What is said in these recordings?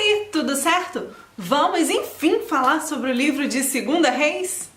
aí, tudo certo? Vamos enfim falar sobre o livro de 2 Reis?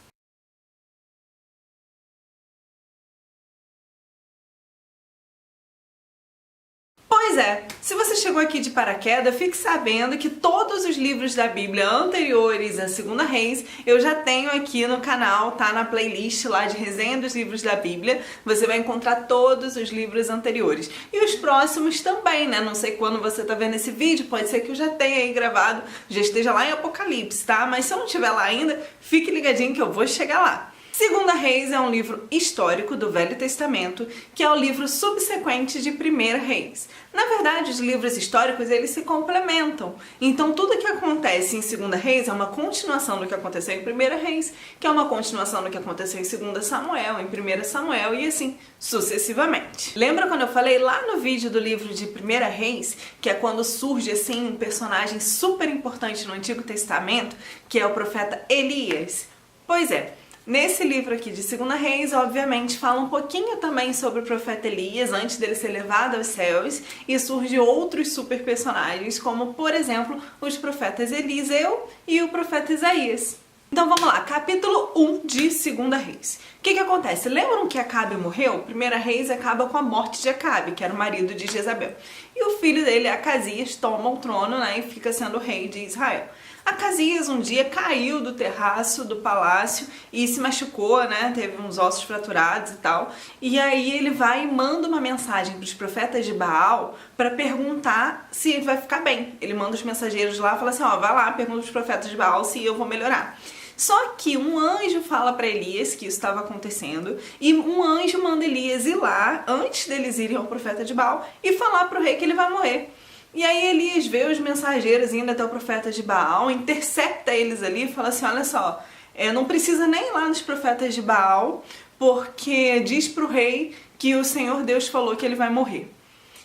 Pois é, se você chegou aqui de paraquedas, fique sabendo que todos os livros da Bíblia anteriores a 2 Reis eu já tenho aqui no canal, tá na playlist lá de resenha dos livros da Bíblia, você vai encontrar todos os livros anteriores. E os próximos também, né? Não sei quando você tá vendo esse vídeo, pode ser que eu já tenha aí gravado, já esteja lá em Apocalipse, tá? Mas se eu não estiver lá ainda, fique ligadinho que eu vou chegar lá. 2 Reis é um livro histórico do Velho Testamento, que é o livro subsequente de 1 Reis. Na verdade, os livros históricos, eles se complementam. Então, tudo que acontece em 2 Reis é uma continuação do que aconteceu em 1 Reis, que é uma continuação do que aconteceu em 2 Samuel, em 1 Samuel e assim sucessivamente. Lembra quando eu falei lá no vídeo do livro de 1 Reis, que é quando surge assim um personagem super importante no Antigo Testamento, que é o profeta Elias? Pois é. Nesse livro aqui de 2 Reis, obviamente, fala um pouquinho também sobre o profeta Elias, antes dele ser levado aos céus, e surge outros super personagens, como, por exemplo, os profetas Eliseu e o profeta Isaías. Então vamos lá, capítulo 1 de 2 Reis. O que acontece? Lembram que Acabe morreu? 1 Reis acaba com a morte de Acabe, que era o marido de Jezabel. E o filho dele, Acasias, toma o trono, né, e fica sendo rei de Israel. Acasias um dia caiu do terraço do palácio e se machucou, né? Teve uns ossos fraturados e tal. E aí ele vai e manda uma mensagem para os profetas de Baal para perguntar se ele vai ficar bem. Ele manda os mensageiros lá e fala assim, ó, vai lá, pergunta os profetas de Baal se eu vou melhorar. Só que um anjo fala para Elias que isso estava acontecendo e um anjo manda Elias ir lá, antes deles irem ao profeta de Baal, e falar para o rei que ele vai morrer. E aí Elias vê os mensageiros indo até o profeta de Baal, intercepta eles ali e fala assim, olha só, não precisa nem ir lá nos profetas de Baal, porque diz para o rei que o Senhor Deus falou que ele vai morrer.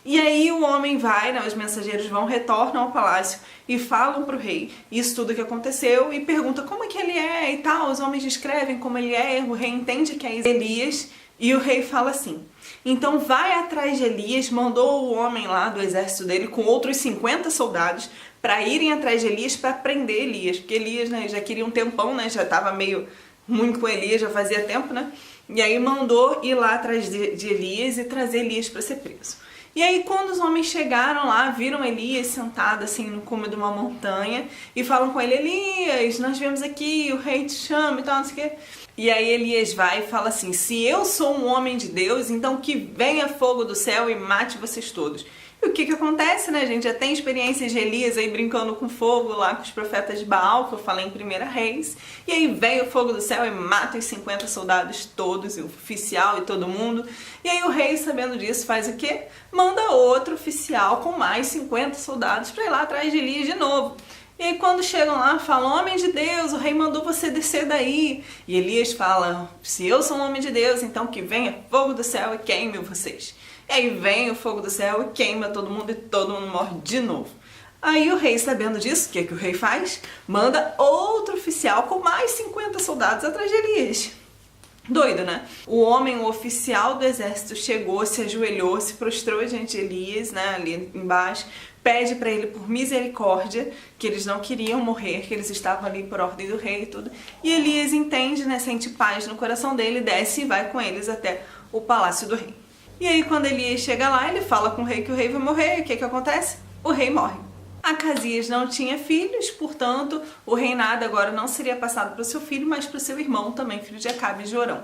E aí o homem vai, né, os mensageiros vão, retornam ao palácio e falam para o rei isso tudo que aconteceu e pergunta como é que ele é e tal. Os homens descrevem como ele é, o rei entende que é Elias e o rei fala assim, então vai atrás de Elias, mandou o homem lá do exército dele com outros 50 soldados para irem atrás de Elias para prender Elias, porque Elias, né, já queria um tempão, né, já estava meio ruim com Elias, já fazia tempo, né, e aí mandou ir lá atrás de Elias e trazer Elias para ser preso. E aí quando os homens chegaram lá, viram Elias sentado assim no cume de uma montanha e falam com ele, Elias, nós viemos aqui, o rei te chama e tal, não sei o quê. E aí Elias vai e fala assim, se eu sou um homem de Deus, então que venha fogo do céu e mate vocês todos. E o que acontece, né, gente? Já tem experiências de Elias aí brincando com fogo lá com os profetas de Baal, que eu falei em 1 Reis. E aí vem o fogo do céu e mata os 50 soldados todos, o oficial e todo mundo. E aí o rei, sabendo disso, faz o quê? Manda outro oficial com mais 50 soldados para ir lá atrás de Elias de novo. E aí quando chegam lá, falam, homem de Deus, o rei mandou você descer daí. E Elias fala, se eu sou um homem de Deus, então que venha fogo do céu e queime vocês. E aí vem o fogo do céu e queima todo mundo e todo mundo morre de novo. Aí o rei, sabendo disso, o que o rei faz? Manda outro oficial com mais 50 soldados atrás de Elias. Doido, né? O homem, o oficial do exército, chegou, se ajoelhou, se prostrou diante de Elias, né, ali embaixo, pede para ele por misericórdia, que eles não queriam morrer, que eles estavam ali por ordem do rei e tudo. E Elias entende, né, sente paz no coração dele, desce e vai com eles até o palácio do rei. E aí quando Elias chega lá, ele fala com o rei que o rei vai morrer, e o que acontece? O rei morre. Acasias não tinha filhos, portanto, o reinado agora não seria passado para o seu filho, mas para o seu irmão, também filho de Acabe, Jorão.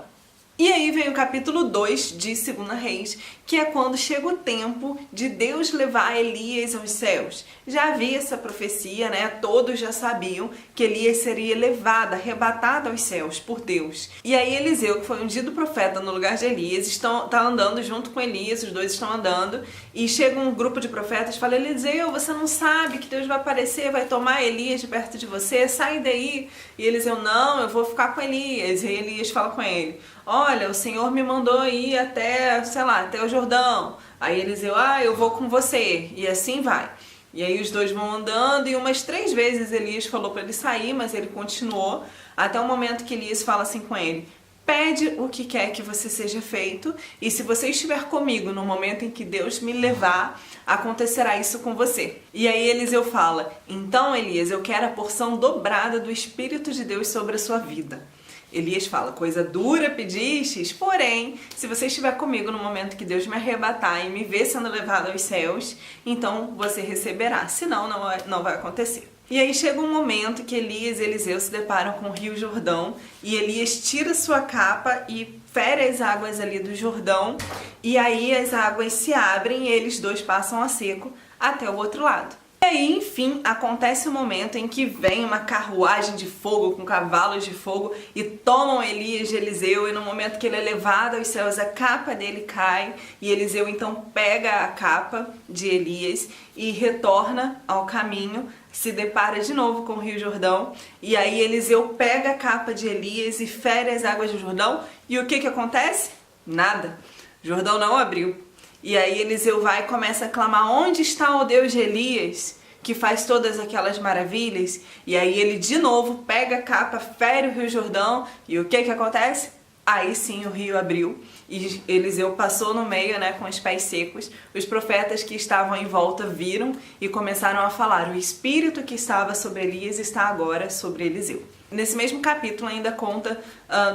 E aí vem o capítulo 2 de 2 Reis, que é quando chega o tempo de Deus levar Elias aos céus. Já havia essa profecia, né? Todos já sabiam que Elias seria levado, arrebatado aos céus por Deus. E aí Eliseu, que foi ungido profeta no lugar de Elias, está andando junto com Elias, os dois estão andando, e chega um grupo de profetas e fala, Eliseu, você não sabe que Deus vai aparecer, vai tomar Elias de perto de você, sai daí. E Eliseu, não, eu vou ficar com Elias. E Elias fala com ele, olha, o Senhor me mandou ir até, sei lá, até o Jordão. Aí Eliseu, eu vou com você. E assim vai. E aí os dois vão andando e umas 3 vezes Elias falou para ele sair, mas ele continuou, até o momento que Elias fala assim com ele, pede o que quer que você seja feito, e se você estiver comigo no momento em que Deus me levar, acontecerá isso com você. E aí Eliseu fala: então, Elias, eu quero a porção dobrada do Espírito de Deus sobre a sua vida. Elias fala: coisa dura pedistes, porém, se você estiver comigo no momento que Deus me arrebatar e me ver sendo levado aos céus, então você receberá, senão não vai acontecer. E aí chega um momento que Elias e Eliseu se deparam com o Rio Jordão, e Elias tira sua capa e fere as águas ali do Jordão, e aí as águas se abrem e eles dois passam a seco até o outro lado. E aí, enfim, acontece o momento em que vem uma carruagem de fogo com cavalos de fogo e tomam Elias de Eliseu, e no momento que ele é levado aos céus, a capa dele cai, e Eliseu então pega a capa de Elias e retorna ao caminho, se depara de novo com o Rio Jordão, e aí Eliseu pega a capa de Elias e fere as águas do Jordão, e o que acontece? Nada. O Jordão não abriu. E aí Eliseu vai e começa a clamar: onde está o Deus de Elias, que faz todas aquelas maravilhas? E aí ele de novo pega a capa, fere o Rio Jordão, e o que acontece? Aí sim o rio abriu e Eliseu passou no meio, né, com os pés secos. Os profetas que estavam em volta viram e começaram a falar: o espírito que estava sobre Elias está agora sobre Eliseu. Nesse mesmo capítulo ainda conta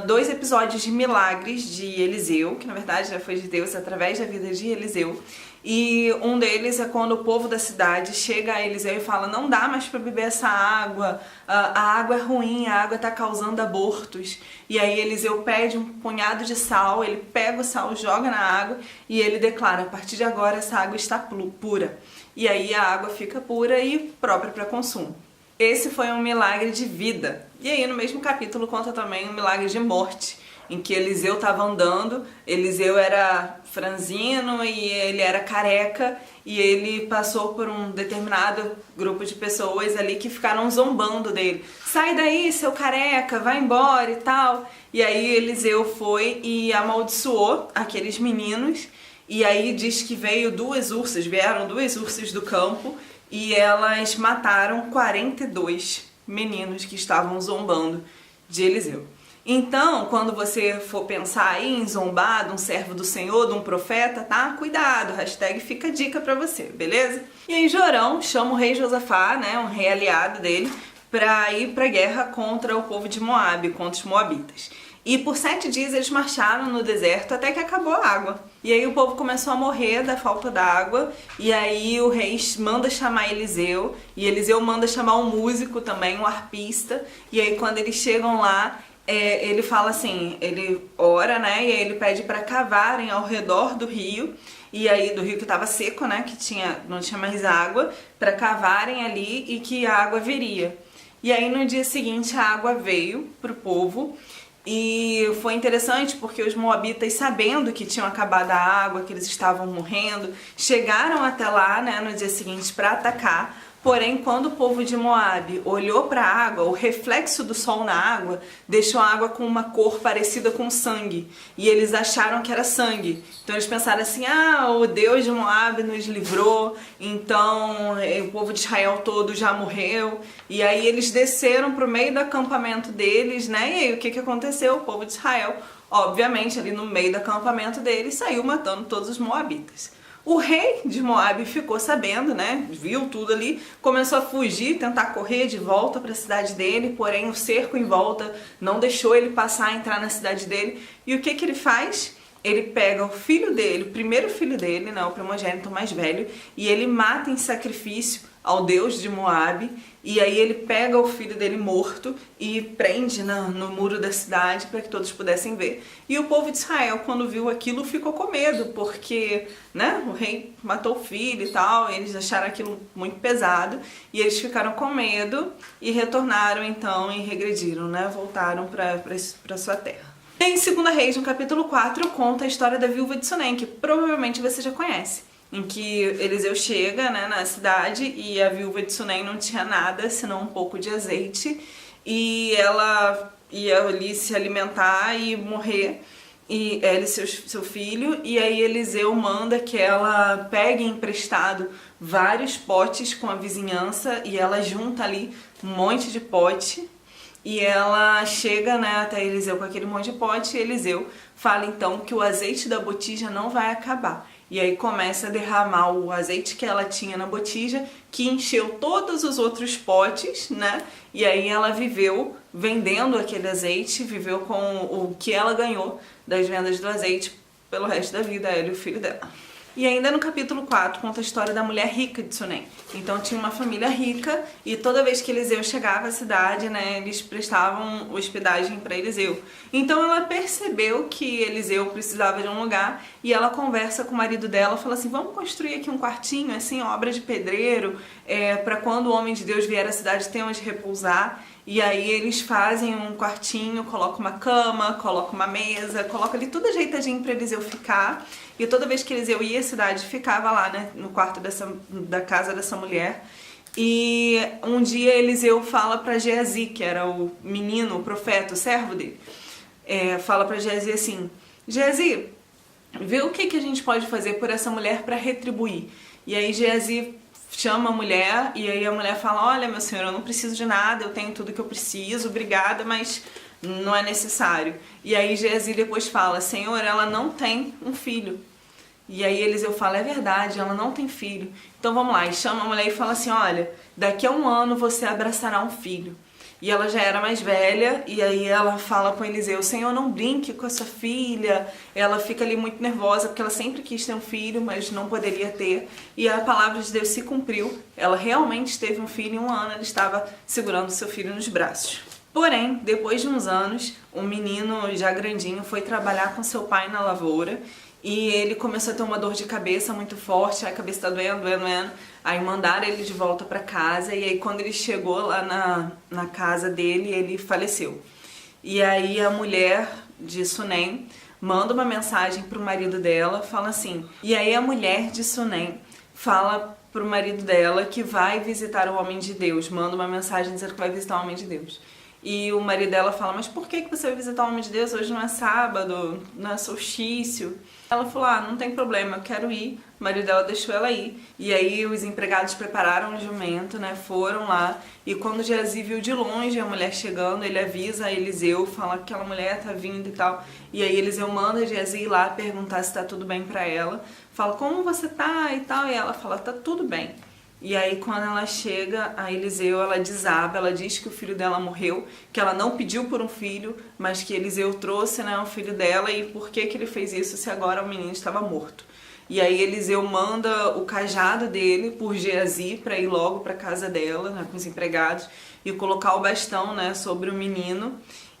2 episódios de milagres de Eliseu, que na verdade já foi de Deus através da vida de Eliseu. E um deles é quando o povo da cidade chega a Eliseu e fala: não dá mais para beber essa água, a água é ruim, a água está causando abortos. E aí Eliseu pede um punhado de sal, ele pega o sal, joga na água e ele declara: a partir de agora essa água está pura. E aí a água fica pura e própria para consumo. Esse foi um milagre de vida. E aí no mesmo capítulo conta também um milagre de morte, em que Eliseu estava andando, Eliseu era franzino e ele era careca, e ele passou por um determinado grupo de pessoas ali que ficaram zombando dele: sai daí, seu careca, vai embora e tal. E aí Eliseu foi e amaldiçoou aqueles meninos, e aí diz que vieram duas ursas do campo, e elas mataram 42 meninos que estavam zombando de Eliseu. Então, quando você for pensar aí em zombar de um servo do Senhor, de um profeta, tá? Cuidado, hashtag fica a dica pra você, beleza? E aí Jorão chama o rei Josafá, né, um rei aliado dele, pra ir pra guerra contra o povo de Moabe, contra os moabitas. E por 7 dias eles marcharam no deserto até que acabou a água. E aí o povo começou a morrer da falta d'água. E aí o rei manda chamar Eliseu. E Eliseu manda chamar um músico também, um arpista. E aí quando eles chegam lá, ele fala assim, ele ora, né? E aí ele pede para cavarem ao redor do rio. E aí do rio que estava seco, né? Que não tinha mais água. Para cavarem ali e que a água viria. E aí no dia seguinte a água veio pro povo. E foi interessante porque os moabitas, sabendo que tinham acabado a água, que eles estavam morrendo, chegaram até lá, né, no dia seguinte para atacar. Porém, quando o povo de Moabe olhou para a água, o reflexo do sol na água deixou a água com uma cor parecida com sangue. E eles acharam que era sangue. Então eles pensaram assim: o Deus de Moabe nos livrou, então o povo de Israel todo já morreu. E aí eles desceram para o meio do acampamento deles, né? E aí o que aconteceu? O povo de Israel, obviamente, ali no meio do acampamento deles, saiu matando todos os moabitas. O rei de Moabe ficou sabendo, né? Viu tudo ali, começou a fugir, tentar correr de volta para a cidade dele, porém o cerco em volta não deixou ele passar, entrar na cidade dele. E o que ele faz? Ele pega o filho dele, o primeiro filho dele, né, o primogênito mais velho, e ele mata em sacrifício ao deus de Moabe. E aí ele pega o filho dele morto e prende no muro da cidade para que todos pudessem ver. E o povo de Israel, quando viu aquilo, ficou com medo, porque, né, o rei matou o filho e tal, eles acharam aquilo muito pesado, e eles ficaram com medo e retornaram então e regrediram, né, voltaram para sua terra. Em 2 Reis, no capítulo 4, conta a história da viúva de Sunem, que provavelmente você já conhece, em que Eliseu chega, né, na cidade, e a viúva de Sunem não tinha nada senão um pouco de azeite, e ela ia ali se alimentar e morrer, e ela e seu filho. E aí Eliseu manda que ela pegue emprestado vários potes com a vizinhança, e ela junta ali um monte de pote, E ela chega, né, até Eliseu com aquele monte de pote e Eliseu fala então que o azeite da botija não vai acabar. E aí começa a derramar o azeite que ela tinha na botija, que encheu todos os outros potes, né? E aí ela viveu vendendo aquele azeite, viveu com o que ela ganhou das vendas do azeite pelo resto da vida, ela e o filho dela. E ainda no capítulo 4 conta a história da mulher rica de Sunem. Então tinha uma família rica e toda vez que Eliseu chegava à cidade, né, eles prestavam hospedagem para Eliseu. Então ela percebeu que Eliseu precisava de um lugar e ela conversa com o marido dela, fala assim, vamos construir aqui um quartinho, assim, obra de pedreiro, para quando o homem de Deus vier à cidade ter onde repousar. E aí eles fazem um quartinho, colocam uma cama, colocam uma mesa, colocam ali tudo ajeitadinho para Eliseu ficar. E toda vez que Eliseu ia à cidade, ficava lá, né, no quarto da casa dessa mulher. E um dia Eliseu fala para Geazi, que era o menino, o profeta, o servo dele, fala para Geazi assim, Geazi, vê o que a gente pode fazer por essa mulher para retribuir. E aí Geazi chama a mulher e aí a mulher fala, olha meu senhor, eu não preciso de nada, eu tenho tudo que eu preciso, obrigada, mas não é necessário. E aí Geazi depois fala, senhor, ela não tem um filho. E aí Eliseu fala, é verdade, ela não tem filho. Então vamos lá, e chama a mulher e fala assim, olha, daqui a 1 ano você abraçará um filho. E ela já era mais velha, e aí ela fala com Eliseu, Senhor, não brinque com a sua filha. Ela fica ali muito nervosa, porque ela sempre quis ter um filho, mas não poderia ter. E a palavra de Deus se cumpriu. Ela realmente teve um filho, e 1 ano ela estava segurando seu filho nos braços. Porém, depois de uns anos, o menino já grandinho foi trabalhar com seu pai na lavoura, e ele começou a ter uma dor de cabeça muito forte, a cabeça tá doendo. Aí mandaram ele de volta para casa, e aí quando ele chegou lá na casa dele, ele faleceu. E aí a mulher de Sunem manda uma mensagem pro marido dela, fala assim, e aí a mulher de Sunem fala pro marido dela que vai visitar o homem de Deus, manda uma mensagem dizendo que vai visitar o homem de Deus. E o marido dela fala, mas por que você vai visitar o homem de Deus? Hoje não é sábado, não é solstício. Ela falou, não tem problema, eu quero ir. O marido dela deixou ela ir. E aí os empregados prepararam o jumento, né, foram lá. E quando Geazi viu de longe a mulher chegando, ele avisa a Eliseu, fala que aquela mulher tá vindo e tal. E aí Eliseu manda Geazi ir lá perguntar se tá tudo bem pra ela. Fala, como você tá e tal? E ela fala, tá tudo bem. E aí quando ela chega a Eliseu, ela desaba, ela diz que o filho dela morreu, que ela não pediu por um filho, mas que Eliseu trouxe, né, o filho dela, e por que ele fez isso se agora o menino estava morto. E aí Eliseu manda o cajado dele por Geazi para ir logo para casa dela, né, com os empregados, e colocar o bastão, né, sobre o menino,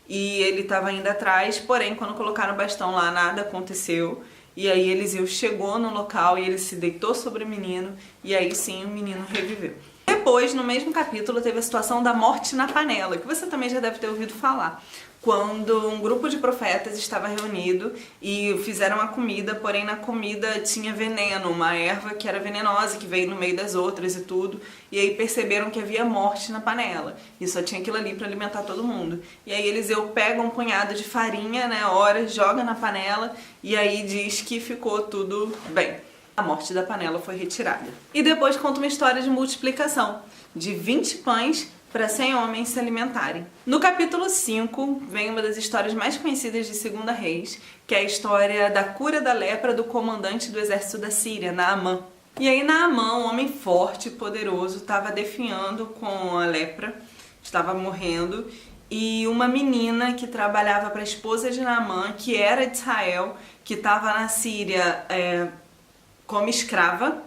e ele estava indo atrás, porém quando colocaram o bastão lá nada aconteceu. E aí Eliseu chegou no local e ele se deitou sobre o menino, e aí sim o menino reviveu. Depois, no mesmo capítulo, teve a situação da morte na panela, que você também já deve ter ouvido falar. Quando um grupo de profetas estava reunido e fizeram a comida, porém na comida tinha veneno, uma erva que era venenosa, que veio no meio das outras e tudo, e aí perceberam que havia morte na panela, e só tinha aquilo ali para alimentar todo mundo. E aí Eliseu pega um punhado de farinha, né, ora, joga na panela, e aí diz que ficou tudo bem. A morte da panela foi retirada. E depois conta uma história de multiplicação, de 20 pães para 100 homens se alimentarem. No capítulo 5 vem uma das histórias mais conhecidas de 2 Reis, que é a história da cura da lepra do comandante do exército da Síria, Naamã. E aí Naamã, um homem forte e poderoso, estava definhando com a lepra, estava morrendo, e uma menina que trabalhava para a esposa de Naamã, que era de Israel, que estava na Síria como escrava,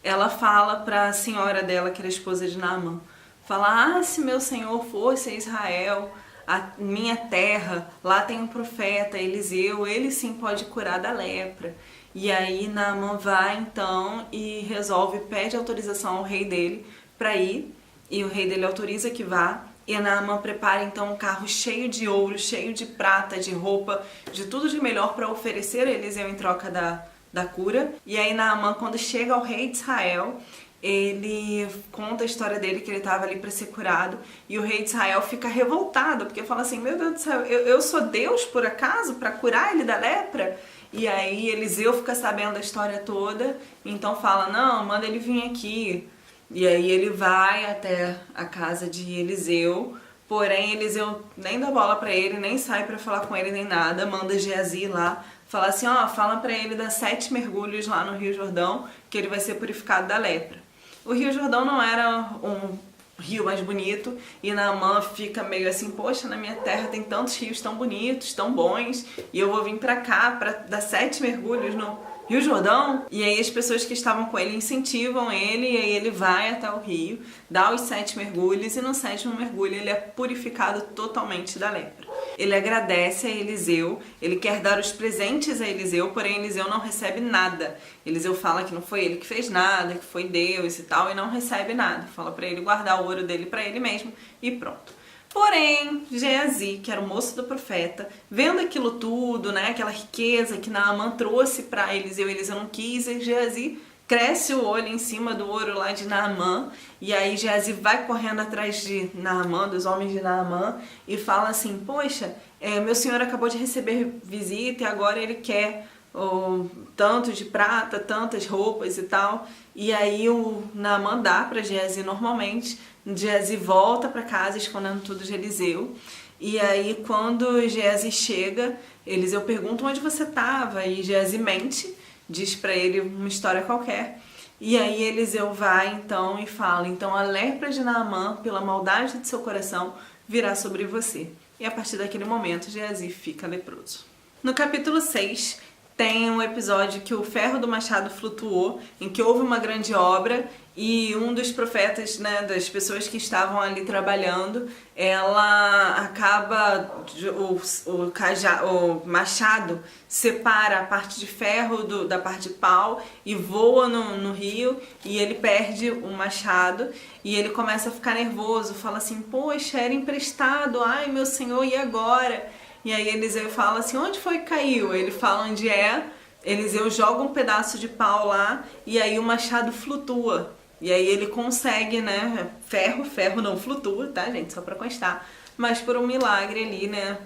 ela fala para a senhora dela, que era a esposa de Naamã, fala, se meu senhor fosse a Israel, a minha terra, lá tem um profeta, Eliseu, ele sim pode curar da lepra. E aí Naamã vai então e resolve, pede autorização ao rei dele para ir, e o rei dele autoriza que vá, e Naamã prepara então um carro cheio de ouro, cheio de prata, de roupa, de tudo de melhor para oferecer a Eliseu em troca da cura. E aí Naamã, quando chega ao rei de Israel, ele conta a história dele, que ele estava ali para ser curado, e o rei de Israel fica revoltado, porque fala assim, meu Deus do céu, eu sou Deus por acaso para curar ele da lepra? E aí Eliseu fica sabendo da história toda, então fala, não, manda ele vir aqui. E aí ele vai até a casa de Eliseu Porém, Eliseu nem dá bola pra ele, nem sai pra falar com ele, nem nada. Manda Geazi lá, fala assim, ó, fala pra ele dar 7 mergulhos lá no Rio Jordão, que ele vai ser purificado da lepra. O Rio Jordão não era um rio mais bonito, e Naamã fica meio assim, poxa, na minha terra tem tantos rios tão bonitos, tão bons, e eu vou vir pra cá pra dar 7 mergulhos no Rio Jordão? E aí as pessoas que estavam com ele incentivam ele, e aí ele vai até o rio, dá os 7 mergulhos, e no 7º mergulho ele é purificado totalmente da lepra. Ele agradece a Eliseu, ele quer dar os presentes a Eliseu, porém Eliseu não recebe nada. Eliseu fala que não foi ele que fez nada, que foi Deus e tal, e não recebe nada. Fala pra ele guardar o ouro dele pra ele mesmo e pronto. Porém, Geazi, que era o moço do profeta, vendo aquilo tudo, né, aquela riqueza que Naamã trouxe pra Eliseu não quis, e Geazi cresce o olho em cima do ouro lá de Naamã, e aí Geazi vai correndo atrás de Naamã, dos homens de Naamã, e fala assim, poxa, meu senhor acabou de receber visita e agora ele quer tanto de prata, tantas roupas e tal. E aí o Naamã dá para Geazi normalmente. Geazi volta para casa escondendo tudo de Eliseu. E aí quando Geazi chega, Eliseu pergunta onde você estava, e Geazi mente, diz para ele uma história qualquer. E aí Eliseu vai então e fala, então a lepra de Naamã, pela maldade de seu coração, virá sobre você. E a partir daquele momento Geazi fica leproso. No capítulo 6 tem um episódio que o ferro do machado flutuou, em que houve uma grande obra, e um dos profetas, né, das pessoas que estavam ali trabalhando, ela acaba, o machado separa a parte de ferro da parte de pau e voa no rio, e ele perde o machado e ele começa a ficar nervoso, fala assim, poxa, era emprestado, ai meu senhor, e agora? E aí Eliseu fala assim, onde foi que caiu? Ele fala onde é, Eliseu joga um pedaço de pau lá e aí o machado flutua. E aí ele consegue, né, ferro não flutua, tá gente, só pra constar. Mas por um milagre ali, né,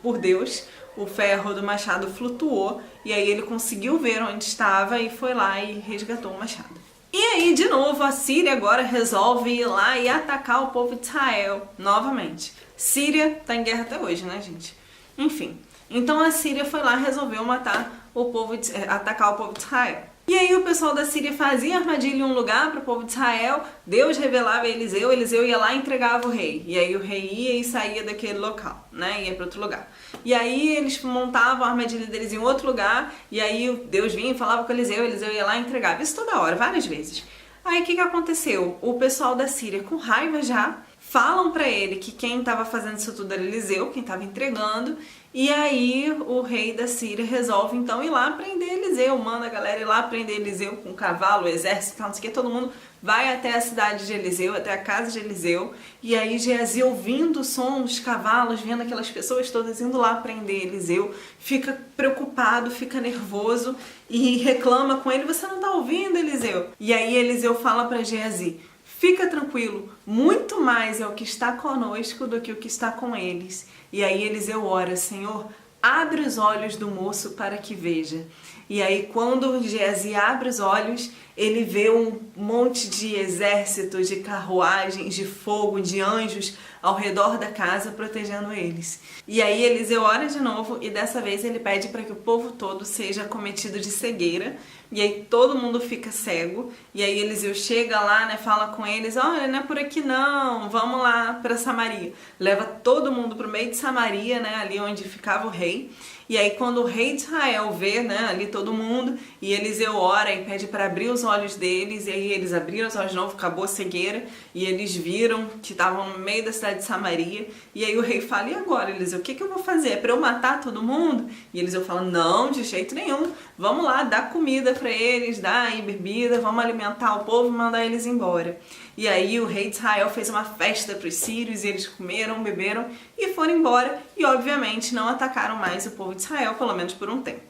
por Deus, o ferro do machado flutuou e aí ele conseguiu ver onde estava e foi lá e resgatou o machado. E aí, de novo, a Síria agora resolve ir lá e atacar o povo de Israel novamente. Síria tá em guerra até hoje, né, gente? Enfim, então a Síria foi lá e resolveu atacar o povo de Israel. E aí o pessoal da Síria fazia armadilha em um lugar para o povo de Israel, Deus revelava a Eliseu, Eliseu ia lá e entregava o rei. E aí o rei ia e saía daquele local, né? Ia para outro lugar. E aí eles montavam a armadilha deles em outro lugar, e aí Deus vinha e falava com Eliseu ia lá e entregava. Isso toda hora, várias vezes. Aí o que aconteceu? O pessoal da Síria, com raiva já, falam pra ele que quem estava fazendo isso tudo era Eliseu, quem estava entregando, e aí o rei da Síria resolve então ir lá prender Eliseu, manda a galera ir lá prender Eliseu com cavalo, exército, não sei o que, todo mundo vai até a cidade de Eliseu, até a casa de Eliseu, e aí Geazi, ouvindo o som dos cavalos, vendo aquelas pessoas todas indo lá prender Eliseu, fica preocupado, fica nervoso e reclama com ele, você não tá ouvindo, Eliseu? E aí Eliseu fala pra Geazi, fica tranquilo, muito mais é o que está conosco do que o que está com eles. E aí Eliseu ora, Senhor, abre os olhos do moço para que veja. E aí quando Geazi abre os olhos, ele vê um monte de exércitos, de carruagens, de fogo, de anjos ao redor da casa protegendo eles. E aí Eliseu ora de novo e dessa vez ele pede para que o povo todo seja cometido de cegueira. E aí todo mundo fica cego, e aí Eliseu chega lá, né, fala com eles, olha, não é por aqui não, vamos lá para Samaria. Leva todo mundo pro meio de Samaria, né, ali onde ficava o rei. E aí quando o rei de Israel vê, né, ali todo mundo, e Eliseu ora e pede para abrir os olhos deles, e aí eles abriram os olhos de novo, acabou a cegueira, e eles viram que estavam no meio da cidade de Samaria, e aí o rei fala, e agora, Eliseu, o que eu vou fazer? É para eu matar todo mundo? E Eliseu fala, não, de jeito nenhum, vamos lá, dá comida para eles, dá aí bebida, vamos alimentar o povo e mandar eles embora. E aí o rei de Israel fez uma festa para os sírios, e eles comeram, beberam e foram embora, e obviamente não atacaram mais o povo de Israel, pelo menos por um tempo.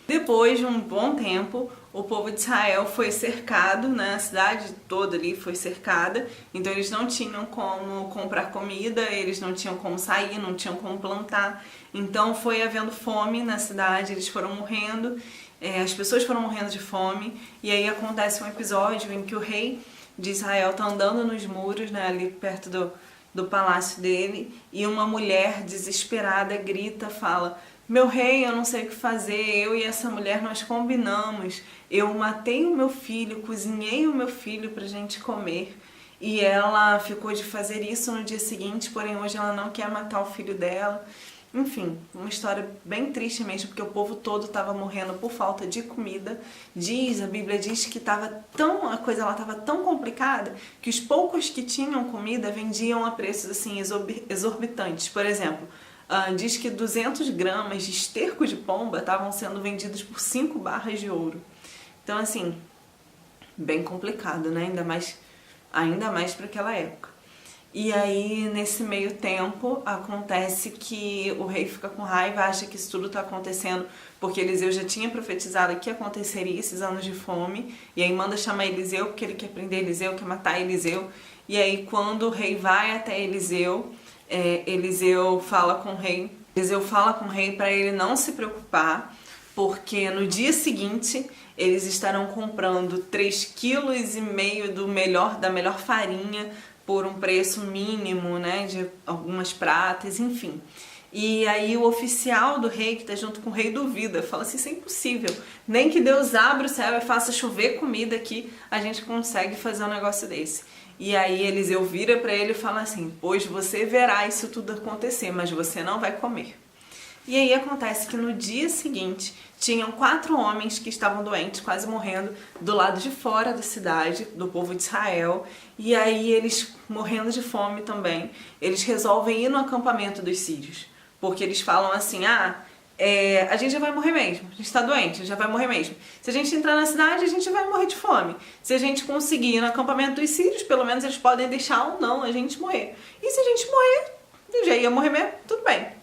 Depois de um bom tempo, o povo de Israel foi cercado, né? A cidade toda ali foi cercada, então eles não tinham como comprar comida, eles não tinham como sair, não tinham como plantar, então foi havendo fome na cidade, eles foram morrendo, as pessoas foram morrendo de fome, e aí acontece um episódio em que o rei de Israel está andando nos muros, né, ali perto do palácio dele e uma mulher desesperada grita, fala: meu rei, eu não sei o que fazer, eu e essa mulher nós combinamos, eu matei o meu filho, cozinhei o meu filho pra gente comer. E ela ficou de fazer isso no dia seguinte, porém hoje ela não quer matar o filho dela. Enfim, uma história bem triste mesmo, porque o povo todo estava morrendo por falta de comida. A Bíblia diz que a coisa estava tão complicada que os poucos que tinham comida vendiam a preços assim exorbitantes. Por exemplo, diz que 200 gramas de esterco de pomba estavam sendo vendidos por 5 barras de ouro. Então assim, bem complicado, né? Ainda mais para aquela época. E aí, nesse meio tempo, acontece que o rei fica com raiva, acha que isso tudo está acontecendo porque Eliseu já tinha profetizado que aconteceria esses anos de fome, e aí manda chamar Eliseu porque ele quer prender Eliseu, quer matar Eliseu. E aí, quando o rei vai até Eliseu, Eliseu fala com o rei para ele não se preocupar, porque no dia seguinte eles estarão comprando 3,5 kg da melhor farinha por um preço mínimo, né, de algumas pratas, enfim. E aí o oficial do rei, que está junto com o rei, duvida, fala assim: isso é impossível, nem que Deus abra o céu e faça chover comida aqui, a gente consegue fazer um negócio desse. E aí Eliseu vira para ele e fala assim: pois você verá isso tudo acontecer, mas você não vai comer. E aí acontece que no dia seguinte tinham 4 homens que estavam doentes, quase morrendo, do lado de fora da cidade, do povo de Israel. E aí eles, morrendo de fome também, eles resolvem ir no acampamento dos sírios. Porque eles falam assim: a gente já vai morrer mesmo, a gente está doente, já vai morrer mesmo. Se a gente entrar na cidade, a gente vai morrer de fome. Se a gente conseguir ir no acampamento dos sírios, pelo menos eles podem deixar ou não a gente morrer. E se a gente morrer, já ia morrer mesmo, tudo bem.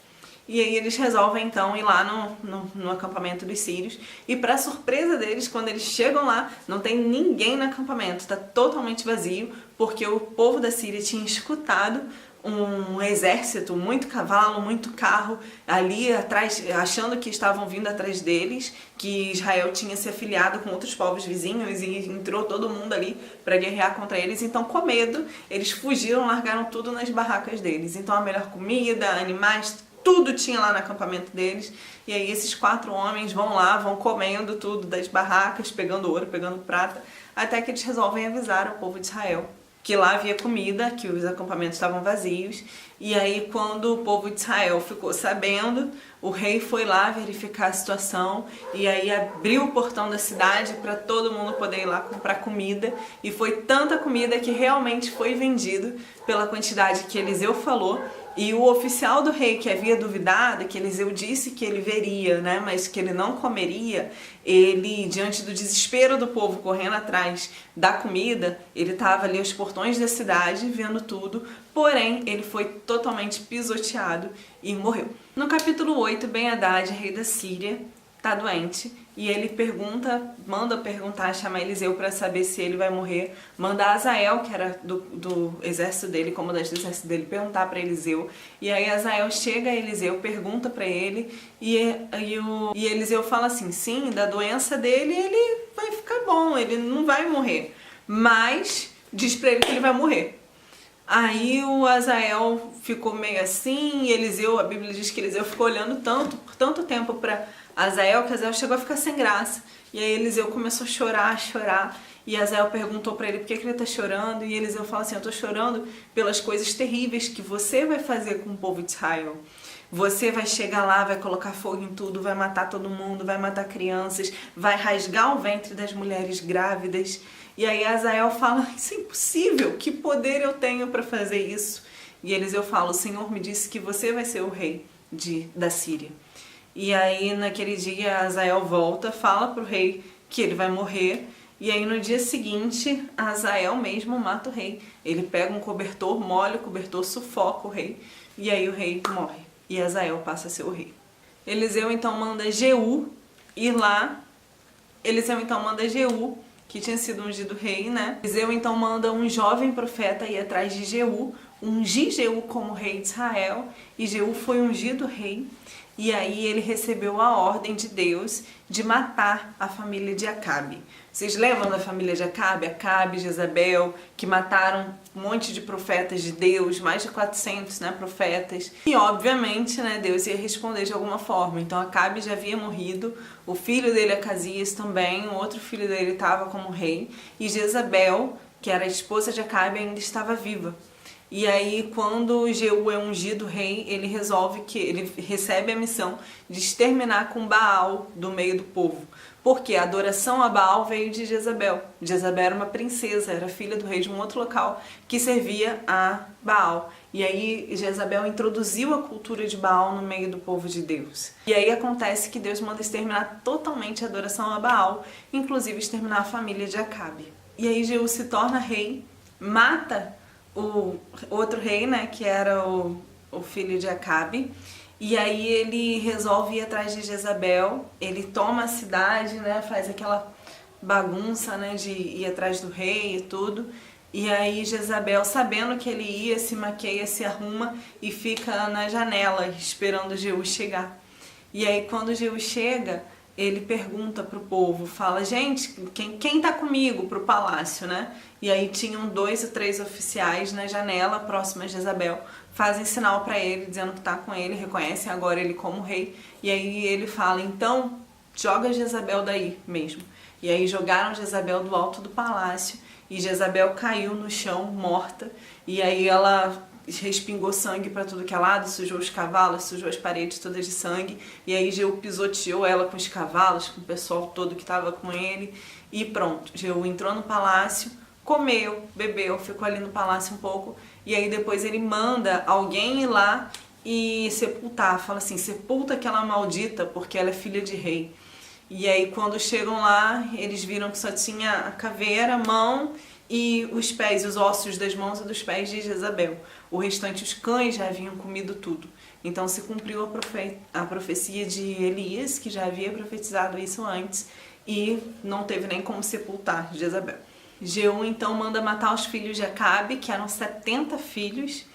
E aí eles resolvem então ir lá no acampamento dos sírios. E para surpresa deles, quando eles chegam lá, não tem ninguém no acampamento, está totalmente vazio, porque o povo da Síria tinha escutado um exército, muito cavalo, muito carro ali atrás, achando que estavam vindo atrás deles, que Israel tinha se afiliado com outros povos vizinhos e entrou todo mundo ali para guerrear contra eles. Então, com medo, eles fugiram, largaram tudo nas barracas deles. Então, a melhor comida, animais, tudo tinha lá no acampamento deles. E aí esses 4 homens vão lá, vão comendo tudo das barracas, pegando ouro, pegando prata, até que eles resolvem avisar o povo de Israel que lá havia comida, que os acampamentos estavam vazios. E aí, quando o povo de Israel ficou sabendo, o rei foi lá verificar a situação e aí abriu o portão da cidade para todo mundo poder ir lá comprar comida. E foi tanta comida que realmente foi vendido pela quantidade que Eliseu falou. E o oficial do rei, que havia duvidado, que Eliseu disse que ele veria, né, mas que ele não comeria, ele, diante do desespero do povo correndo atrás da comida, ele estava ali aos portões da cidade, vendo tudo, porém, ele foi totalmente pisoteado e morreu. No capítulo 8, Ben-Hadad, rei da Síria, está doente, e ele manda perguntar, chamar Eliseu para saber se ele vai morrer, manda Azael, que era do exército dele, comandante do exército dele, perguntar para Eliseu, e aí Azael chega a Eliseu, pergunta para ele, e Eliseu fala assim: sim, da doença dele ele vai ficar bom, ele não vai morrer, mas diz para ele que ele vai morrer. Aí o Azael ficou meio assim, e Eliseu, a Bíblia diz que Eliseu ficou olhando por tanto tempo para Azael, que Azael chegou a ficar sem graça. E aí Eliseu começou a chorar, e Azael perguntou para ele por que ele está chorando, e Eliseu fala assim: eu estou chorando pelas coisas terríveis que você vai fazer com o povo de Israel. Você vai chegar lá, vai colocar fogo em tudo, vai matar todo mundo, vai matar crianças, vai rasgar o ventre das mulheres grávidas. E aí Azael fala: isso é impossível, que poder eu tenho para fazer isso? E Eliseu fala: o Senhor me disse que você vai ser o rei da Síria. E aí naquele dia Azael volta, fala pro rei que ele vai morrer, e aí no dia seguinte Azael mesmo mata o rei. Ele pega um cobertor, molha o cobertor, sufoca o rei, e aí o rei morre, e Azael passa a ser o rei. Eliseu então manda Jeú ir lá, que tinha sido ungido rei, né? Eliseu então manda um jovem profeta ir atrás de Jeú, ungir Jeú como rei de Israel, e Jeú foi ungido rei, e aí ele recebeu a ordem de Deus de matar a família de Acabe. Vocês lembram da família de Acabe? Acabe, Jezabel, que mataram um monte de profetas de Deus, mais de 400, né, profetas. E obviamente, né, Deus ia responder de alguma forma. Então Acabe já havia morrido, o filho dele, Acasias, também, o outro filho dele estava como rei, e Jezabel, que era a esposa de Acabe, ainda estava viva. E aí, quando Jeú é ungido rei, ele recebe a missão de exterminar com Baal do meio do povo. Porque a adoração a Baal veio de Jezabel. Jezabel era uma princesa, era filha do rei de um outro local que servia a Baal. E aí Jezabel introduziu a cultura de Baal no meio do povo de Deus. E aí acontece que Deus manda exterminar totalmente a adoração a Baal, inclusive exterminar a família de Acabe. E aí Jeú se torna rei, mata o outro rei, né, que era o filho de Acabe, e aí ele resolve ir atrás de Jezabel, ele toma a cidade, né, faz aquela bagunça, né, de ir atrás do rei e tudo, e aí Jezabel, sabendo que ele ia, se maqueia, se arruma e fica na janela esperando Jeú chegar. E aí quando Jeú chega, ele pergunta pro povo, fala, gente, quem tá comigo pro palácio, né? E aí tinham 2 ou 3 oficiais na janela próxima a Jezabel, fazem sinal pra ele, dizendo que tá com ele, reconhecem agora ele como rei, e aí ele fala, então, joga Jezabel daí mesmo. E aí jogaram Jezabel do alto do palácio, e Jezabel caiu no chão, morta, e aí ela respingou sangue para tudo que é lado, sujou os cavalos, sujou as paredes todas de sangue, e aí Jeú pisoteou ela com os cavalos, com o pessoal todo que estava com ele, e pronto, Jeú entrou no palácio, comeu, bebeu, ficou ali no palácio um pouco, e aí depois ele manda alguém ir lá e sepultar, fala assim, sepulta aquela maldita, porque ela é filha de rei. E aí quando chegam lá, eles viram que só tinha a caveira, a mão e os pés, os ossos das mãos e dos pés de Jezabel. O restante, os cães já haviam comido tudo. Então se cumpriu a profecia de Elias, que já havia profetizado isso antes, e não teve nem como sepultar Jezabel. Jeú então manda matar os filhos de Acabe, que eram 70 filhos,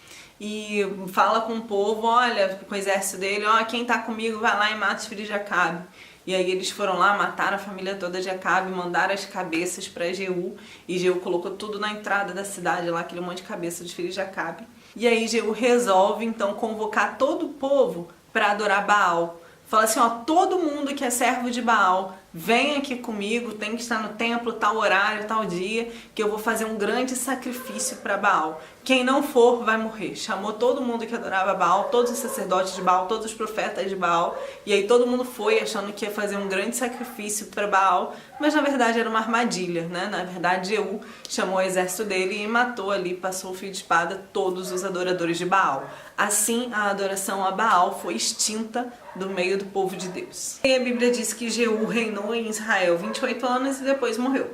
e fala com o povo, olha, com o exército dele, ó, quem tá comigo vai lá e mata os filhos de Acabe. E aí eles foram lá, mataram a família toda de Acabe, mandaram as cabeças para Jeú, e Jeú colocou tudo na entrada da cidade lá, aquele monte de cabeça dos filhos de Acabe. E aí Jeú resolve então convocar todo o povo para adorar Baal. Fala assim, ó, todo mundo que é servo de Baal, vem aqui comigo, tem que estar no templo, tal horário, tal dia, que eu vou fazer um grande sacrifício para Baal. Quem não for, vai morrer. Chamou todo mundo que adorava Baal, todos os sacerdotes de Baal, todos os profetas de Baal, e aí todo mundo foi achando que ia fazer um grande sacrifício para Baal, mas na verdade era uma armadilha, né? Na verdade, Jeú chamou o exército dele e matou ali, passou o fio de espada, todos os adoradores de Baal. Assim, a adoração a Baal foi extinta do meio do povo de Deus. E a Bíblia diz que Jeú reinou em Israel 28 anos e depois morreu.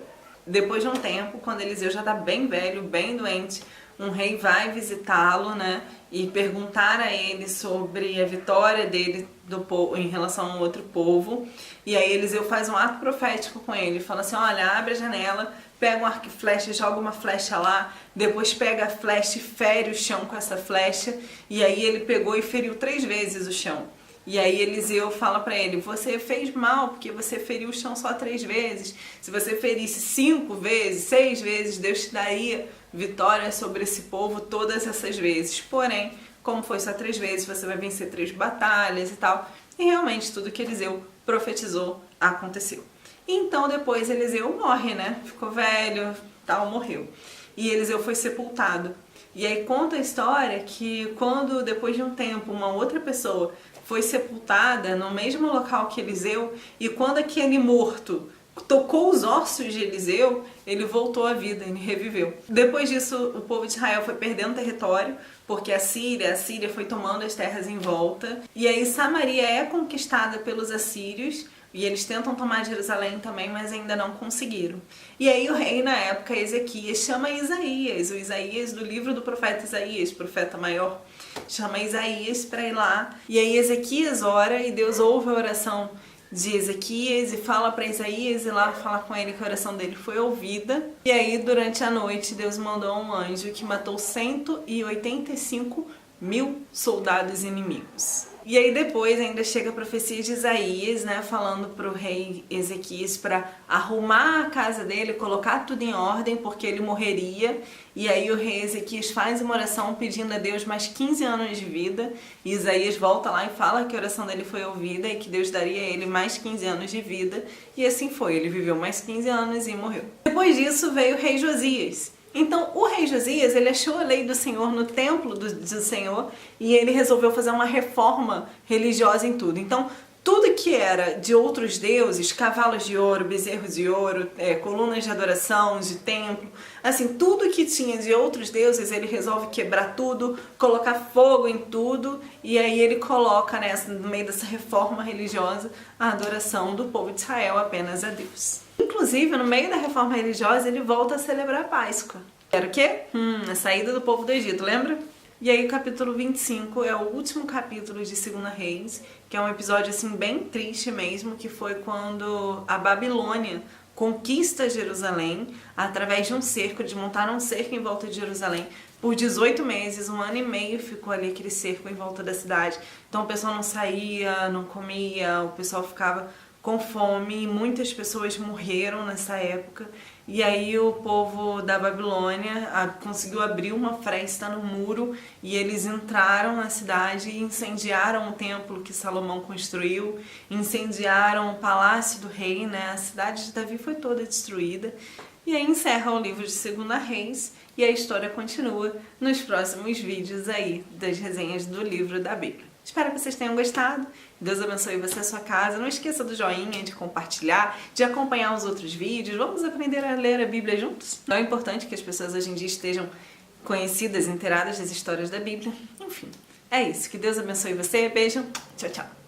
Depois de um tempo, quando Eliseu já está bem velho, bem doente, um rei vai visitá-lo, né, e perguntar a ele sobre a vitória dele do povo, em relação a um outro povo. E aí Eliseu faz um ato profético com ele, fala assim, olha, abre a janela, pega um arco e flecha, joga uma flecha lá, depois pega a flecha e fere o chão com essa flecha. E aí ele pegou e feriu 3 vezes o chão. E aí Eliseu fala para ele, você fez mal porque você feriu o chão só 3 vezes. Se você ferisse 5 vezes, 6 vezes, Deus te daria vitória sobre esse povo todas essas vezes. Porém, como foi só 3 vezes, você vai vencer 3 batalhas e tal. E realmente tudo que Eliseu profetizou aconteceu. Então depois Eliseu morre, né? Ficou velho, tal, morreu. E Eliseu foi sepultado. E aí conta a história que quando, depois de um tempo, uma outra pessoa foi sepultada no mesmo local que Eliseu, e quando aquele morto tocou os ossos de Eliseu, ele voltou à vida, ele reviveu. Depois disso, o povo de Israel foi perdendo território, porque a Síria foi tomando as terras em volta, e aí Samaria é conquistada pelos assírios, e eles tentam tomar Jerusalém também, mas ainda não conseguiram. E aí o rei, na época, Ezequias, chama Isaías, o Isaías do livro do profeta Isaías, profeta maior, chama Isaías para ir lá. E aí Ezequias ora e Deus ouve a oração de Ezequias e fala para Isaías ir lá falar com ele que a oração dele foi ouvida. E aí, durante a noite, Deus mandou um anjo que matou 185 mil soldados inimigos. E aí depois ainda chega a profecia de Isaías, né, falando pro rei Ezequias para arrumar a casa dele, colocar tudo em ordem, porque ele morreria. E aí o rei Ezequias faz uma oração pedindo a Deus mais 15 anos de vida. E Isaías volta lá e fala que a oração dele foi ouvida e que Deus daria a ele mais 15 anos de vida. E assim foi, ele viveu mais 15 anos e morreu. Depois disso veio o rei Josias. Então, o rei Josias, ele achou a lei do Senhor no templo do Senhor e ele resolveu fazer uma reforma religiosa em tudo. Então, tudo que era de outros deuses, cavalos de ouro, bezerros de ouro, colunas de adoração, de templo, assim, tudo que tinha de outros deuses, ele resolve quebrar tudo, colocar fogo em tudo, e aí ele coloca no meio dessa reforma religiosa a adoração do povo de Israel apenas a Deus. Inclusive, no meio da reforma religiosa, ele volta a celebrar a Páscoa. Era o quê? A saída do povo do Egito, lembra? E aí o capítulo 25 é o último capítulo de 2 Reis, que é um episódio assim bem triste mesmo, que foi quando a Babilônia conquista Jerusalém através de um cerco, de montar um cerco em volta de Jerusalém. Por 18 meses, 1 ano e meio ficou ali aquele cerco em volta da cidade. Então o pessoal não saía, não comia, o pessoal ficava com fome e muitas pessoas morreram nessa época. E aí o povo da Babilônia conseguiu abrir uma fresta no muro e eles entraram na cidade e incendiaram o templo que Salomão construiu, incendiaram o palácio do rei, né? A cidade de Davi foi toda destruída. E aí encerra o livro de 2 Reis e a história continua nos próximos vídeos aí das resenhas do livro da Bíblia. Espero que vocês tenham gostado. Deus abençoe você e a sua casa. Não esqueça do joinha, de compartilhar, de acompanhar os outros vídeos. Vamos aprender a ler a Bíblia juntos? É importante que as pessoas hoje em dia estejam conhecidas, inteiradas das histórias da Bíblia. Enfim, é isso. Que Deus abençoe você. Beijo. Tchau, tchau.